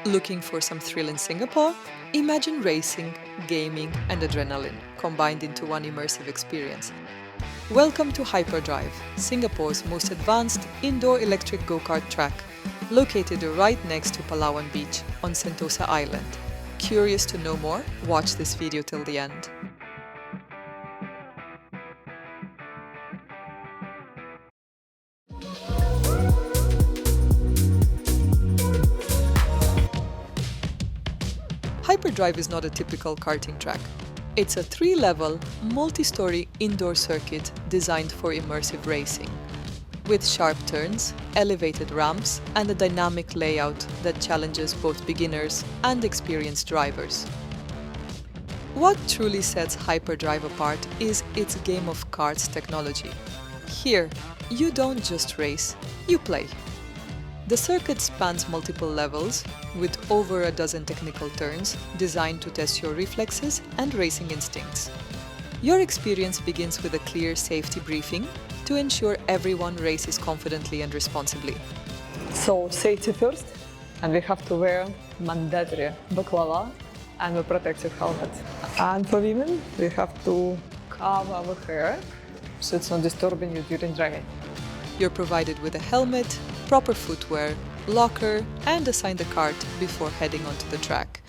Looking for some thrill in Singapore? Imagine racing, gaming, and adrenaline combined into one immersive experience. Welcome to HyperDrive, Singapore's most advanced indoor electric go-kart track, located right next to Palawan Beach on Sentosa Island. Curious to know more? Watch this video till the end. HyperDrive is not a typical karting track. It's a 3-level, multi-storey indoor circuit designed for immersive racing, with sharp turns, elevated ramps, and a dynamic layout that challenges both beginners and experienced drivers. What truly sets HyperDrive apart is its Game of Karts technology. Here, you don't just race, you play. The circuit spans multiple levels, with over a dozen technical turns designed to test your reflexes and racing instincts. Your experience begins with a clear safety briefing to ensure everyone races confidently and responsibly. So, safety first, and we have to wear mandatory baklava and a protective helmet. And for women, we have to cover our hair so it's not disturbing you during driving. You're provided with a helmet, proper footwear, locker, and assigned a cart before heading onto the track.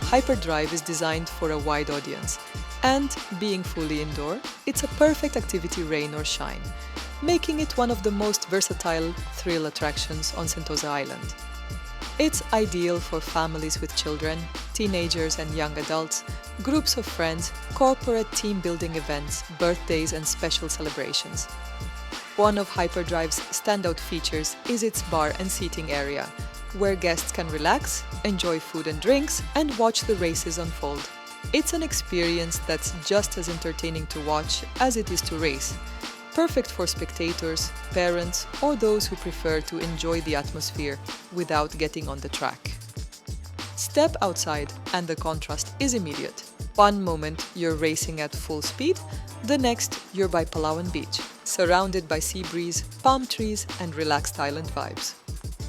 HyperDrive is designed for a wide audience, and being fully indoor, it's a perfect activity rain or shine, making it one of the most versatile thrill attractions on Sentosa Island. It's ideal for families with children, teenagers and young adults, groups of friends, corporate team-building events, birthdays and special celebrations. One of HyperDrive's standout features is its bar and seating area, where guests can relax, enjoy food and drinks, and watch the races unfold. It's an experience that's just as entertaining to watch as it is to race. Perfect for spectators, parents, or those who prefer to enjoy the atmosphere without getting on the track. Step outside and the contrast is immediate. One moment you're racing at full speed, the next you're by Palawan Beach, surrounded by sea breeze, palm trees, and relaxed island vibes.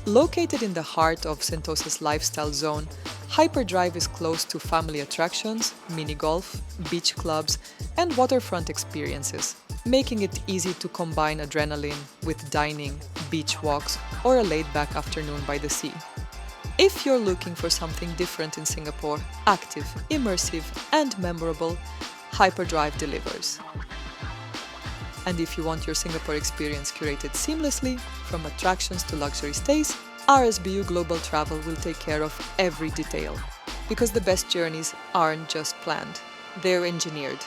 Located in the heart of Sentosa's lifestyle zone, HyperDrive is close to family attractions, mini-golf, beach clubs, and waterfront experiences, making it easy to combine adrenaline with dining, beach walks, or a laid-back afternoon by the sea. If you're looking for something different in Singapore, active, immersive, and memorable, HyperDrive delivers. And if you want your Singapore experience curated seamlessly, from attractions to luxury stays, RSBU Global Travel will take care of every detail. Because the best journeys aren't just planned, they're engineered.